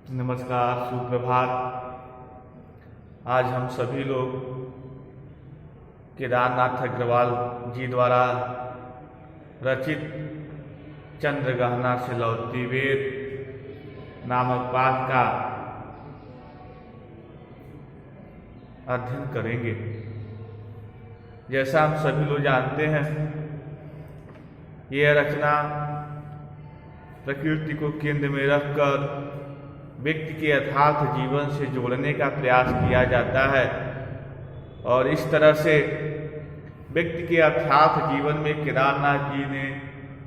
नमस्कार, सुप्रभात। आज हम सभी लोग केदारनाथ अग्रवाल जी द्वारा रचित चंद्रगहना से लौटती वेद नामक पाठ का अध्ययन करेंगे। जैसा हम सभी लोग जानते हैं, यह रचना प्रकृति को केंद्र में रखकर व्यक्ति के यथार्थ जीवन से जोड़ने का प्रयास किया जाता है और इस तरह से व्यक्ति के यथार्थ जीवन में केदारनाथ जी ने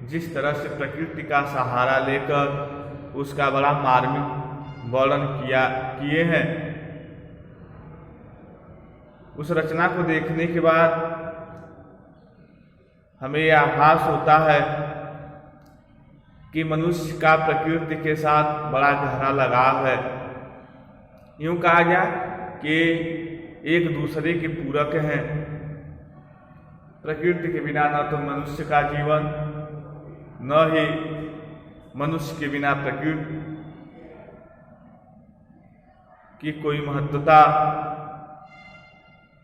जिस तरह से प्रकृति का सहारा लेकर उसका बड़ा मार्मिक वर्णन किए हैं, उस रचना को देखने के बाद हमें यह आभास होता है कि मनुष्य का प्रकृति के साथ बड़ा गहरा लगाव है। यूं कहा जाए कि एक दूसरे के पूरक हैं। प्रकृति के बिना न तो मनुष्य का जीवन, न ही मनुष्य के बिना प्रकृति की कोई महत्वता।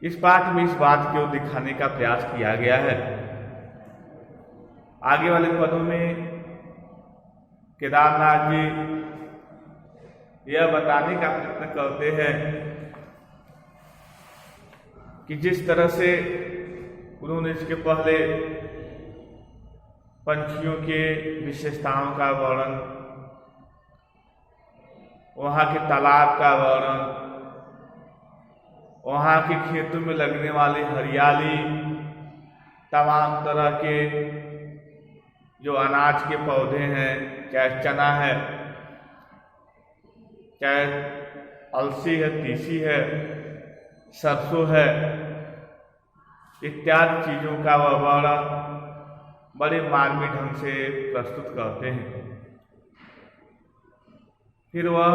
इस पाठ में इस बात को दिखाने का प्रयास किया गया है। आगे वाले पदों में केदारनाथ जी यह बताने का प्रयत्न करते हैं कि जिस तरह से उन्होंने इसके पहले पंछियों के विशेषताओं का वर्णन, वहाँ के तालाब का वर्णन, वहाँ के खेतों में लगने वाली हरियाली, तमाम तरह के जो अनाज के पौधे हैं, चाहे चना है, चाहे अलसी है, तीसी है, सरसों है, इत्यादि चीज़ों का वह वर्णन बड़े मार्मिक ढंग से प्रस्तुत करते हैं। फिर वह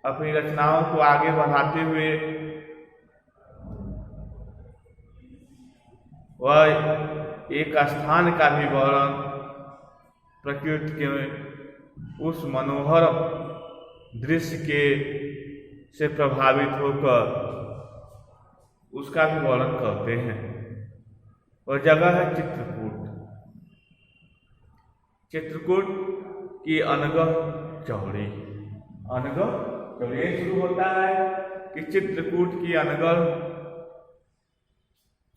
अपनी रचनाओं को आगे बढ़ाते हुए वह एक स्थान का भी वर्णन, प्रकृति के उस मनोहर दृश्य के से प्रभावित होकर उसका भी वर्णन करते हैं। वह जगह है चित्रकूट। चित्रकूट की अनगह चौड़ी। अनगह चौड़ी शुरू होता है कि चित्रकूट की अनगह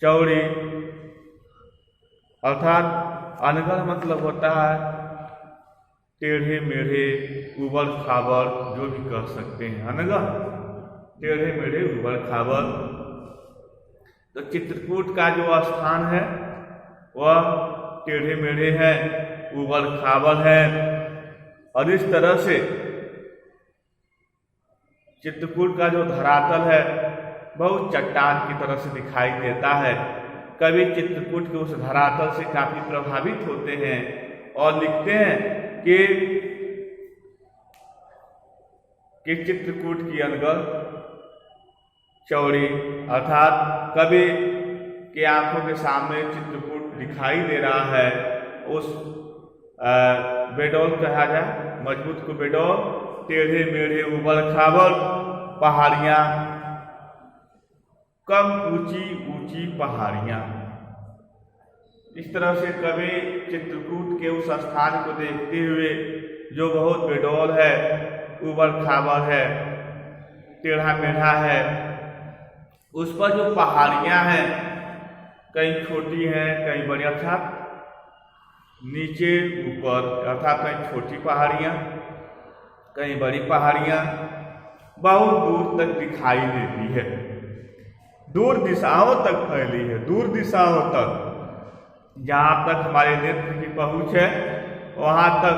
चौड़ी, अर्थात अनगढ़ मतलब होता है टेढ़े मेढ़े, उबड़ खाबड़, जो भी कह सकते हैं। अनगढ़ टेढ़े मेढ़े, उबड़ खाबड़। तो चित्रकूट का जो स्थान है वह टेढ़े मेढ़े है, उबड़ खाबड़ है और इस तरह से चित्रकूट का जो धरातल है बहुत चट्टान की तरह से दिखाई देता है। कवि चित्रकूट के उस धरातल से काफी प्रभावित होते हैं और लिखते हैं कि चित्रकूट की अनगढ़ चौड़ी, अर्थात कवि के आंखों के सामने चित्रकूट दिखाई दे रहा है। उस बेडौल कहा जाए, मजबूत को बेडौल, टेढ़े मेढ़े, उबड़ खाबड़ पहाड़ियां, कम ऊंची ऊंची पहाड़ियां। इस तरह से कवि चित्रकूट के उस स्थान को देखते हुए जो बहुत बेडौल है, उबड़ खाबड़ है, टेढ़ा मेढ़ा है, उस पर जो पहाड़ियां हैं, कहीं छोटी हैं, कहीं बड़ी, अर्थात नीचे ऊपर, अर्थात कहीं छोटी पहाड़ियां, कहीं बड़ी पहाड़ियां बहुत दूर तक दिखाई देती है। दूर दिशाओं तक फैली है, दूर दिशाओं तक, जहाँ तक हमारे नेत्र की पहुँच है वहाँ तक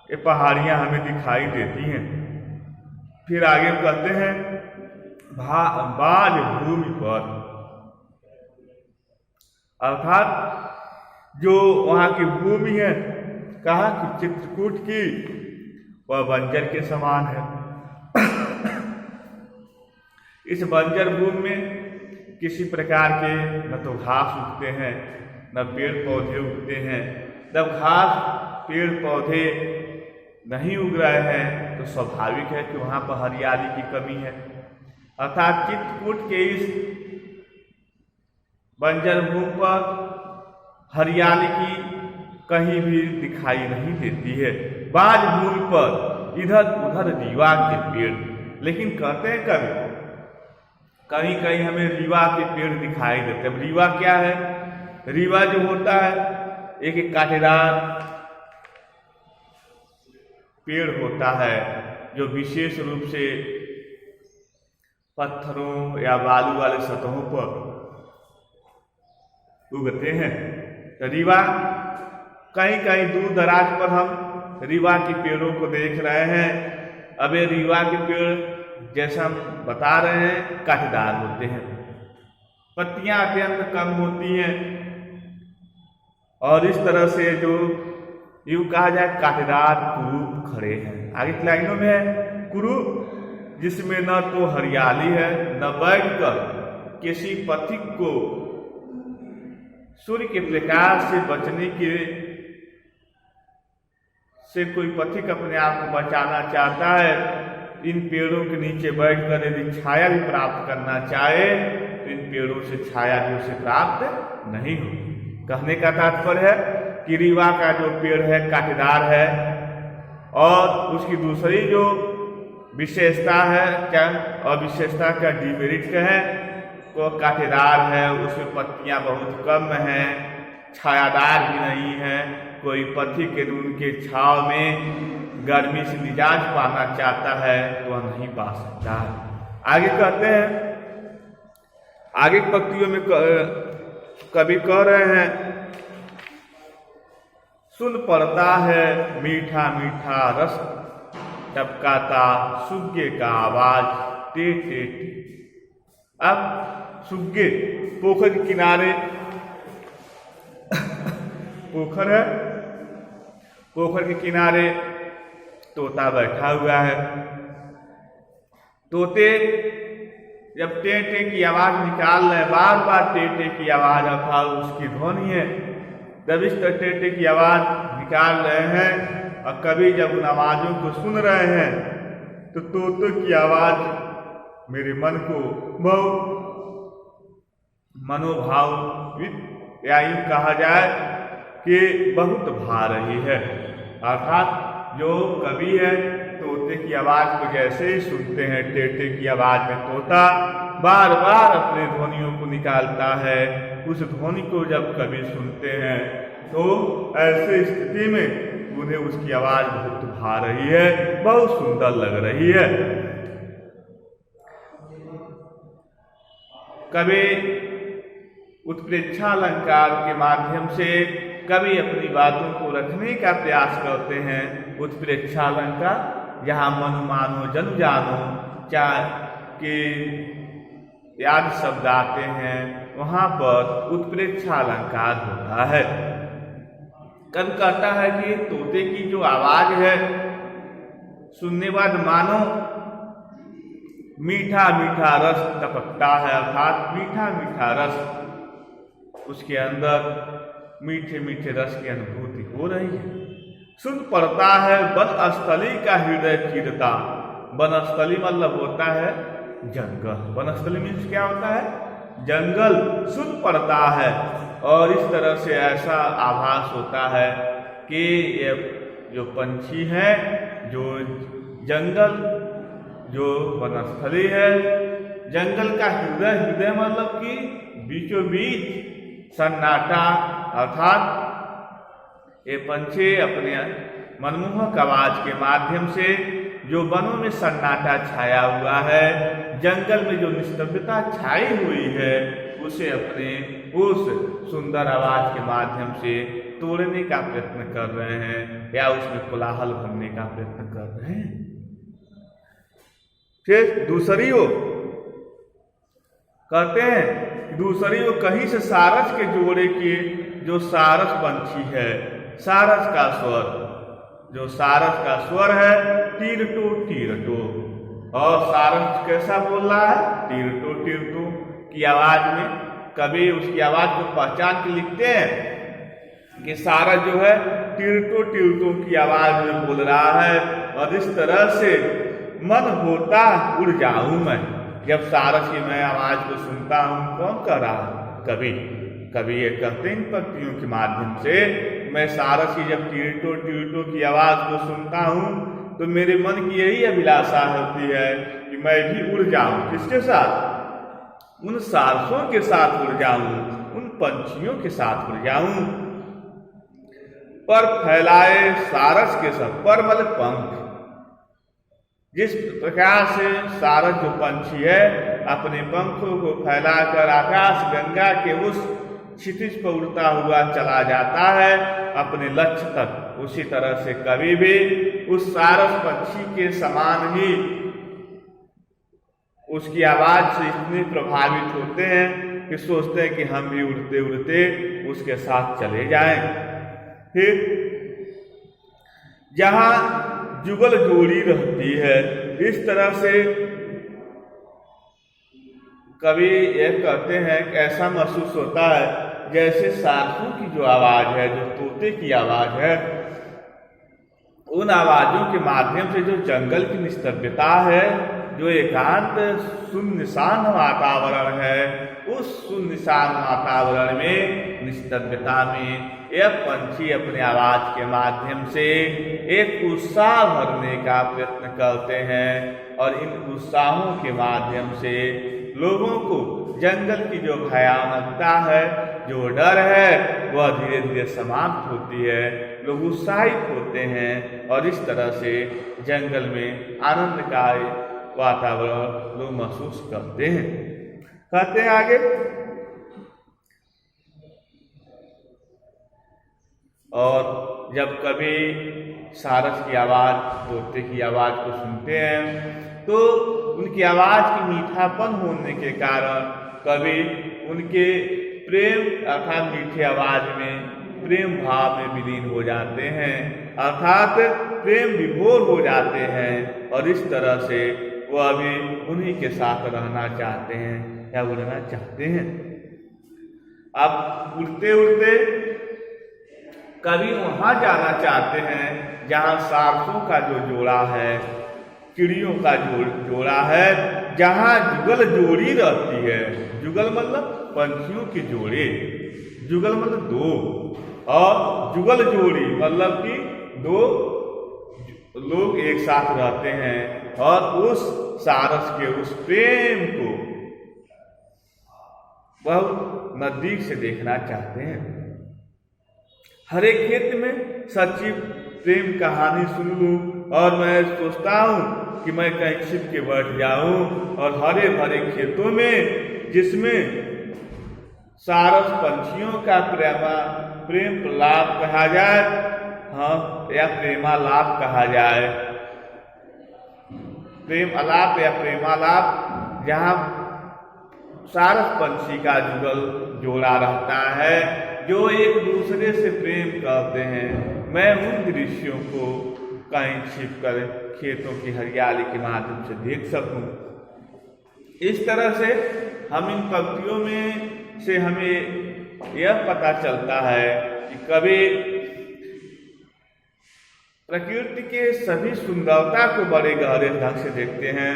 ये पहाड़ियाँ हमें दिखाई देती हैं। फिर आगे कहते हैं बाज भूमि पर, अर्थात जो वहाँ की भूमि है, कहा कि चित्रकूट की, वह बंजर के समान है। इस बंजर भूमि में किसी प्रकार के न तो घास उगते हैं, न पेड़ पौधे उगते हैं। जब घास पेड़ पौधे नहीं उग रहे हैं तो स्वाभाविक है कि वहाँ पर हरियाली की कमी है। अर्थात चित्रकूट के इस बंजर भूमि पर हरियाली की कहीं भी दिखाई नहीं देती है। बाज भूमि पर इधर उधर रीवा के पेड़, लेकिन कहते हैं कहीं कहीं हमें रीवा के पेड़ दिखाई देते हैं। रीवा क्या है? रीवा जो होता है एक कांटेदार पेड़ होता है जो विशेष रूप से पत्थरों या बालू वाले सतहों पर उगते हैं। तो रीवा कहीं दूर दराज पर हम रीवा के पेड़ों को देख रहे हैं। अब ये रीवा के पेड़ जैसा हम बता रहे हैं कांटेदार होते हैं, पत्तियां अत्यंत कम होती हैं और इस तरह से जो यूं कहा जाए कांटेदार कुरूप खड़े हैं। आगे की लाइनों में है कुरूप जिसमें न तो हरियाली है न बैठकर किसी पथिक को सूर्य के प्रकाश से बचने के से कोई पथिक अपने आप को बचाना चाहता है, इन पेड़ों के नीचे बैठकर यदि छाया भी प्राप्त करना चाहे तो इन पेड़ों से छाया भी उसे प्राप्त नहीं होगी। कहने का तात्पर्य है कि रीवा का जो पेड़ है कांटेदार है और उसकी दूसरी जो विशेषता है क्या और विशेषता का डिमेरिट है वो कांटेदार है, उसमें पत्तियां बहुत कम हैं, छायादार भी नहीं है। कोई पथिक के उनके छाव में गर्मी से निजात पाना चाहता है तो वह नहीं पा सकता है। आगे कहते हैं, आगे की पंक्तियों में कवि कह रहे हैं सुन पड़ता है मीठा मीठा रस टपकाता सुग्गे का आवाज टे टे टे। अब सुग्गे पोखर के किनारे पोखर है, पोखर के किनारे तोता बैठा हुआ है। तोते जब टे टे की आवाज निकाल रहे, बार बार टे टे की आवाज अर्थात उसकी ध्वनि है, जब इस टे टे की आवाज निकाल रहे हैं और कभी जब उन आवाजों को सुन रहे हैं तो तोतों की आवाज मेरे मन को बहुत मनोभावित या यूं कहा जाए कि बहुत भा रही है। अर्थात जो कवि है तोते की आवाज को जैसे ही सुनते हैं, टेटे की आवाज में तोता बार बार अपने ध्वनियों को निकालता है। उस ध्वनि को जब कवि सुनते हैं तो ऐसे स्थिति में उन्हें उसकी आवाज बहुत भा रही है, बहुत सुंदर लग रही है। कवि उत्प्रेक्षा अलंकार के माध्यम से कवि अपनी बातों को रखने का प्रयास करते हैं। उत्प्रेक्षा अलंकार जहाँ मनु मानो जनु जानो चाहे के याद शब्द आते हैं वहाँ पर उत्प्रेक्षा अलंकार होता है। कवि कहता है कि तोते की जो आवाज है सुनने बाद मानो मीठा मीठा रस टपकता है, अर्थात मीठा मीठा रस उसके अंदर मीठे मीठे रस की अनुभूति हो रही है। सुन पड़ता है वनस्थली का हृदय चीरता। वनस्थली मतलब होता है जंगल। वनस्थली मीन्स क्या होता है? जंगल सुन पड़ता है और इस तरह से ऐसा आभास होता है कि ये जो पंछी हैं, जो जंगल, जो वनस्थली है, जंगल का हृदय, हृदय मतलब कि बीचों बीच सन्नाटा, अर्थात ये पंछी अपने मनमोहक आवाज के माध्यम से जो वनों में सन्नाटा छाया हुआ है, जंगल में जो निस्तब्धता छाई हुई है, उसे अपने उस सुंदर आवाज के माध्यम से तोड़ने का प्रयत्न कर रहे हैं या उसमें कोलाहल भरने का प्रयत्न कर रहे हैं। फिर दूसरी ओर कहते हैं, दूसरी ओर कहीं से सारस के जोड़े के जो सारस पंछी है, सारस का स्वर, जो सारस का स्वर है टीरटो टीरटो, और सारस कैसा बोल रहा है? टीरटो टीरटो की आवाज में। कभी उसकी आवाज को पहचान के लिखते हैं कि सारस जो है टीरटों टीरटों की आवाज में बोल रहा है और इस तरह से मन होता उड़ जाऊं मैं। जब सारस की मैं आवाज को सुनता हूं, कौन कह रहा है? कवि। कवि ये कहते हैं इन पंक्तियों के माध्यम से, मैं सारस की जब टीरटों टीरटों की आवाज को सुनता हूं तो मेरे मन की यही अभिलाषा होती है कि मैं भी उड़ जाऊं। किसके साथ? उन सारसों के साथ उड़ जाऊं, उन पंछियों के साथ उड़ जाऊं। पर फैलाए सारस के सब, पर मतलब पंख। जिस प्रकार से सारस जो पंछी है अपने पंखों को फैलाकर आकाश गंगा के उस क्षितिज पर उड़ता हुआ चला जाता है अपने लक्ष्य तक, उसी तरह से कवि भी उस सारस पक्षी के समान ही उसकी आवाज से इतने प्रभावित होते हैं कि सोचते हैं कि हम भी उड़ते उड़ते उसके साथ चले जाएं। फिर जहां जुगल जोड़ी रहती है, इस तरह से कवि ये कहते हैं कि ऐसा महसूस होता है जैसे सारसों की जो आवाज है, जो तोते की आवाज है, उन आवाजों के माध्यम से जो जंगल की निस्तब्धता है, जो एकांत सुनसान वातावरण है, उस सुनसान वातावरण में, निस्तब्धता में यह पंछी अपने आवाज के माध्यम से एक उत्साह भरने का प्रयत्न करते हैं और इन उत्साहों के माध्यम से लोगों को जंगल की जो भयानकता है, जो डर है, वह धीरे धीरे समाप्त होती है। लोग उत्साहित होते हैं और इस तरह से जंगल में आनंद का वातावरण लोग महसूस करते हैं। कहते हैं आगे, और जब कभी सारस की आवाज, तोते की आवाज को सुनते हैं तो उनकी आवाज की मीठापन होने के कारण कभी उनके प्रेम अर्थात मीठी आवाज में प्रेम भाव में विलीन हो जाते हैं, अर्थात प्रेम विभोर हो जाते हैं और इस तरह से वह भी उन्हीं के साथ रहना चाहते हैं या उड़ना चाहते हैं। अब उड़ते उड़ते कभी वहां जाना चाहते हैं जहां सारसों का जो जोड़ा है, चिड़ियों का जोड़ा है, जहां जुगल जोड़ी रहती है। जुगल मतलब पंछियों की जोड़ी, जुगल मतलब दो, और जुगल जोड़ी मतलब कि दो लोग एक साथ रहते हैं और उस सारस के उस प्रेम को बहुत नजदीक से देखना चाहते हैं। हर एक खेत में सच्ची प्रेम कहानी सुन लूं और मैं सोचता हूं कि मैं कहीं छिप के बैठ जाऊं और हरे भरे खेतों में जिसमें सारस पंछियों का प्रेम प्रलाप कहा जाए, हाँ, या प्रेमालाप कहा जाए, प्रेम अलाप या प्रेमालाप, जहाँ सारस पंछी का जुगल जोड़ा रहता है जो एक दूसरे से प्रेम करते हैं। मैं उन दृश्यों को कहीं छिप कर खेतों की हरियाली के माध्यम से देख सकूं। इस तरह से हम इन पंक्तियों में से हमें यह पता चलता है कि कवि प्रकृति के सभी सुंदरता को बड़े गहरे ढंग से देखते हैं।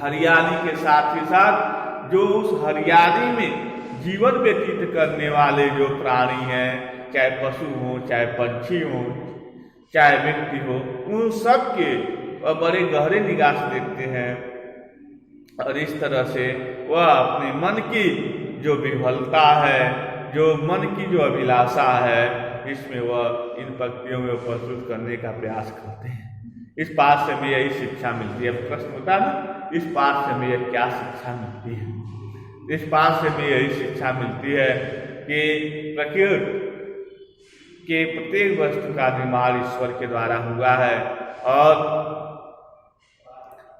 हरियाली के साथ ही साथ जो उस हरियाली में जीवन व्यतीत करने वाले जो प्राणी हैं, चाहे पशु हो, चाहे पंछी हो, चाहे व्यक्ति हो, उन सब के बड़े गहरे निगाह से देखते हैं और इस तरह से वह अपने मन की जो विफलता है, जो मन की जो अभिलाषा है, इसमें वह इन पंक्तियों में प्रस्तुत करने का प्रयास करते हैं। इस पाठ से हमें यही शिक्षा मिलती है। प्रश्न होता है ना, इस पाठ से हमें क्या शिक्षा मिलती है? इस पाठ से हमें यही शिक्षा मिलती है कि प्रकृति के प्रत्येक वस्तु का निर्माण ईश्वर के द्वारा हुआ है और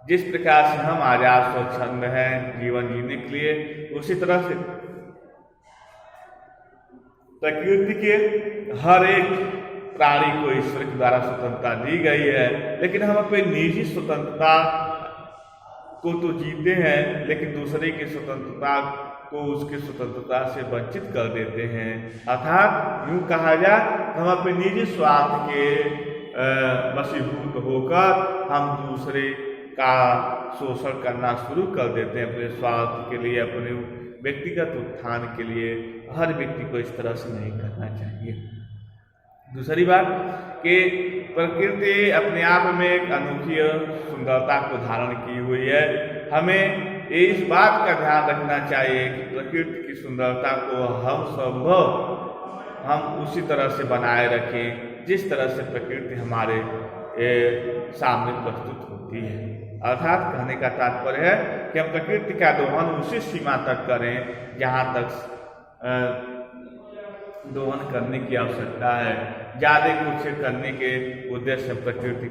जिस प्रकार से हम आजाद स्वच्छंद हैं जीवन जीने के लिए, उसी तरह से प्रकृति के हर एक प्राणी को ईश्वर के द्वारा स्वतंत्रता दी गई है, लेकिन हम अपनी निजी स्वतंत्रता को तो जीते हैं, लेकिन दूसरे की स्वतंत्रता को उसकी स्वतंत्रता से वंचित कर देते हैं। अर्थात यूँ कहा जाए हम अपने निजी स्वार्थ के वशीभूत होकर हम दूसरे का शोषण करना शुरू कर देते हैं अपने स्वार्थ के लिए, अपने व्यक्तिगत उत्थान के लिए। हर व्यक्ति को इस तरह से नहीं करना चाहिए। दूसरी बात कि प्रकृति अपने आप में एक अनूठी सुंदरता को धारण की हुई है। हमें इस बात का ध्यान रखना चाहिए कि प्रकृति की सुंदरता को हम संभव हम उसी तरह से बनाए रखें जिस तरह से प्रकृति हमारे सामने प्रस्तुत होती है। अर्थात कहने का तात्पर्य है कि हम प्रकृति का दोहन उसी सीमा तक करें जहाँ तक दोहन करने की आवश्यकता है। ज़्यादा कुछ करने के उद्देश्य से प्रकृति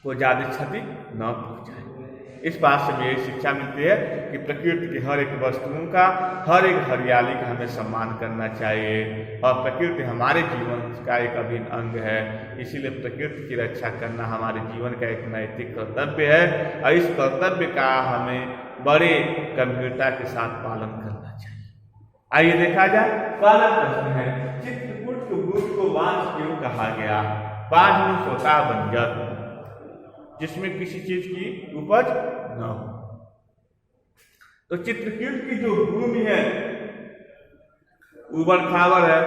को ज़्यादा क्षति न पहुँचाए। इस बात से हमें यही शिक्षा मिलती है कि प्रकृति की हर एक वस्तुओं का, हर एक हरियाली का हमें सम्मान करना चाहिए और प्रकृति हमारे जीवन का एक अभिन्न अंग है। इसीलिए प्रकृति की रक्षा करना हमारे जीवन का एक नैतिक कर्तव्य है और इस कर्तव्य का हमें बड़े गंभीरता के साथ पालन करना चाहिए। आइए देखा जाए, पहला प्रश्न है चित्रकूट के भूमि को बांझ क्यों कहा गया? बांझ में होता बंजर, जिसमें किसी चीज की उपज न हो। तो चित्रकूट की जो भूमि है उबड़ खाबड़ है,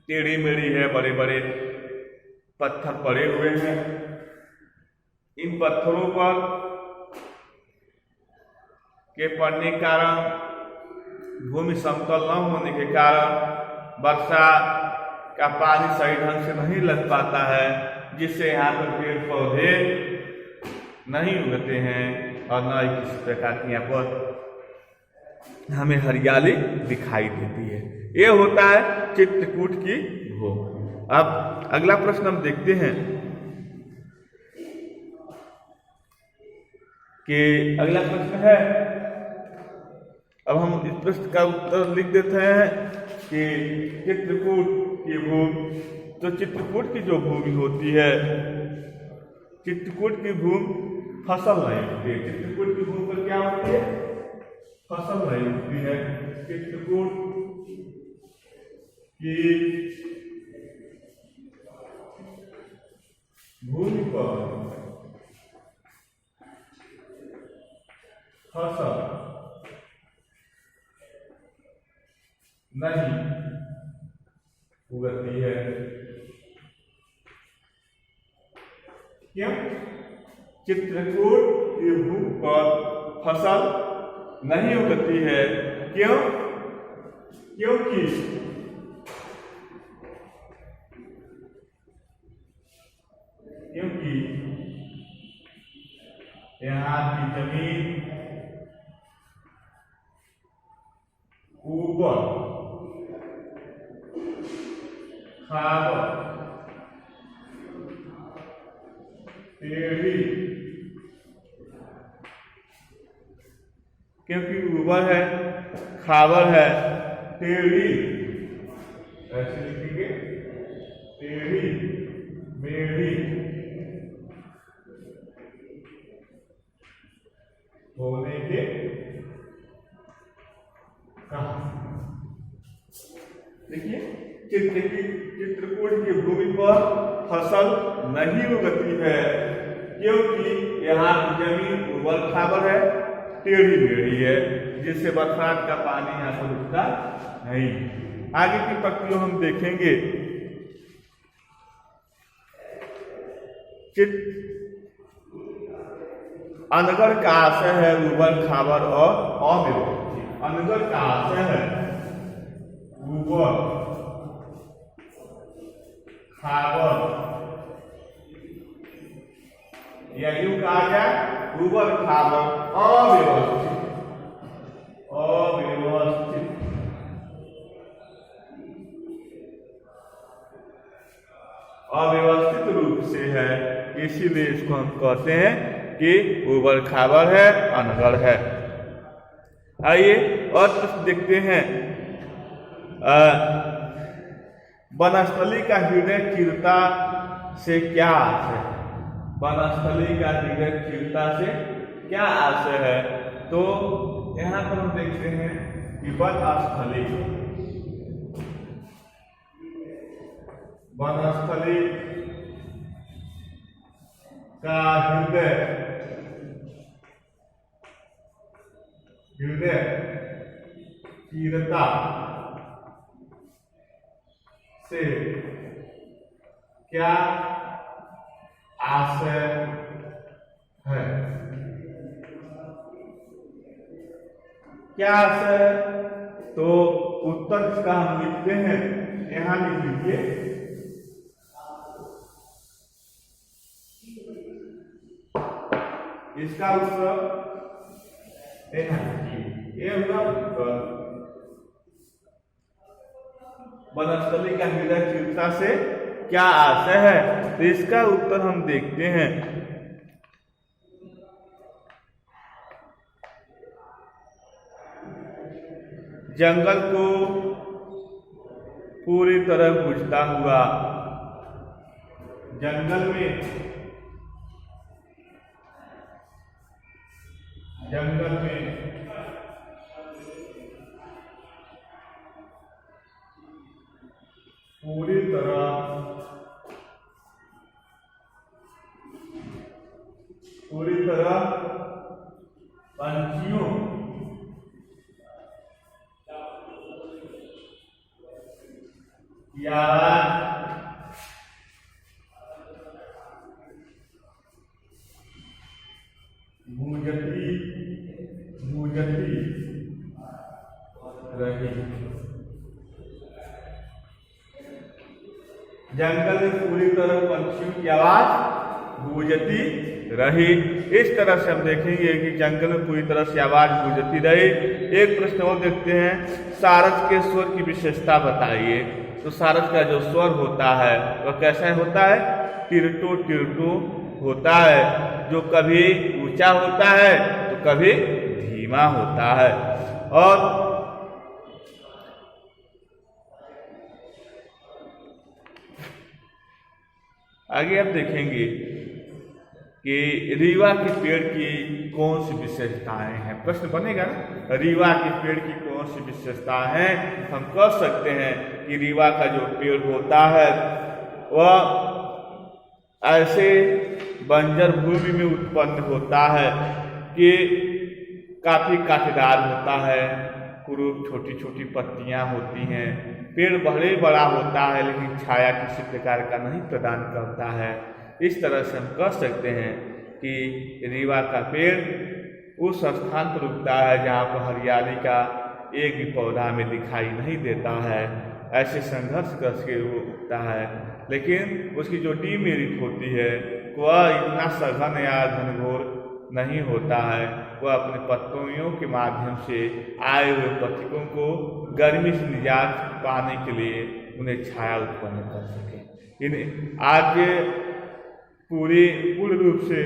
टेढ़ी मेढ़ी है, बड़े बड़े पत्थर पड़े हुए हैं। इन पत्थरों पर के पड़ने के कारण, भूमि समतल न होने के कारण वर्षा का पानी सही ढंग से नहीं लग पाता है, जिससे यहाँ पर पेड़ पौधे नहीं उगते हैं और न ही किसी प्रकार की यहाँ पर हमें हरियाली दिखाई देती है। ये होता है चित्रकूट की भूमि। अब अगला प्रश्न हम देखते हैं कि अगला प्रश्न है, अब हम इस प्रश्न का उत्तर लिख देते हैं कि चित्रकूट की भूमि, तो चित्रकूट की जो भूमि होती है, चित्रकूट की भूमि फसल नहीं होती है। चित्रकूट की भूमि पर क्या होती है? फसल नहीं होती है। चित्रकूट की भूमि पर फसल नहीं उगती है। क्यों? चित्रकूट की भूमि पर फसल नहीं उगती है। क्यों? क्योंकि यहाँ की जमीन ऊपर खाबड़ टेढ़ी, क्योंकि ऊबड़ है, खाबड़ है, टेढ़ी, ऐसे लिखेंगे टेढ़ी मेढ़ी होने के देखिए चित्रकूट की भूमि पर फसल नहीं उगती है क्योंकि यहाँ की जमीन उबड़ खाबड़ है, टेढ़ी मेढ़ी है, जिससे बरसात का पानी यहाँ पर रुकता नहीं। आगे की पंक्तियों हम देखेंगे। अनगढ़ का आशय है उबड़ खाबड़ और अव्यवस्थित। अनगढ़ का आशय है ऊबड़ खाबड़, या यूं कहा जाए ऊबड़ खाबड़ अव्यवस्थित अव्यवस्थित रूप से है, इसीलिए इसको हम कहते हैं कि ऊबड़ खाबड़ है, अनगढ़ है। आइए और प्रश्न देखते हैं। वनस्थली का हृदय चीरता से क्या आशय है? वनस्थली का हृदय चीरता से क्या आशय है? तो यहाँ पर हम देखते हैं कि वनस्थली का हृदय तीव्रता से क्या आशय है? क्या आशय? तो उत्तर इसका हम लिखते हैं, यहां लिख लीजिए। इसका उत्तर ये हुआ उत्तर। वनस्थली का हृदय तीव्रता से क्या आशय है? तो इसका उत्तर हम देखते हैं। जंगल को पूरी तरह बुझता हुआ, जंगल में पूरी तरह पंछियों की आवाज गूंजती रही। जंगल में पूरी तरह पंछियों की आवाज गूंजती रही। इस तरह से हम देखेंगे कि जंगल में पूरी तरह से आवाज गूंजती रही। एक प्रश्न और देखते हैं, सारस के स्वर की विशेषता बताइए। तो सारस का जो स्वर होता है वह कैसा होता है? टिरटो टिरटो होता है, जो कभी ऊंचा होता है तो कभी धीमा होता है। और आगे आप देखेंगे कि रीवा के पेड़ की कौन सी विशेषताएं हैं। प्रश्न बनेगा ना, रीवा के पेड़ की कौन सी विशेषताएं हैं? हम कह सकते हैं कि रीवा का जो पेड़ होता है वह ऐसे बंजर भूमि में उत्पन्न होता है कि काफी कांटेदार होता है, कुरूप छोटी छोटी पत्तियां होती हैं। पेड़ बड़े बड़ा होता है लेकिन छाया किसी प्रकार का नहीं प्रदान करता है। इस तरह से हम कह सकते हैं कि रीवा का पेड़ उस स्थान पर उगता है जहाँ पर हरियाली का एक भी पौधा में दिखाई नहीं देता है। ऐसे संघर्ष करके वो उगता है, लेकिन उसकी जो डीमेरिट होती है वह इतना सघन या घनघोर नहीं होता है। वह अपने पत्तियों के माध्यम से आए हुए पथिकों को गर्मी से निजात पाने के लिए उन्हें छाया उत्पन्न कर सके। आज पूर्ण रूप से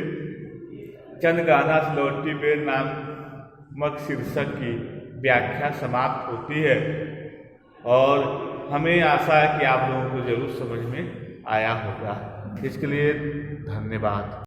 चंद्रगाना से लौटती बेर नामक शीर्षक की व्याख्या समाप्त होती है और हमें आशा है कि आप लोगों को जरूर समझ में आया होगा। इसके लिए धन्यवाद।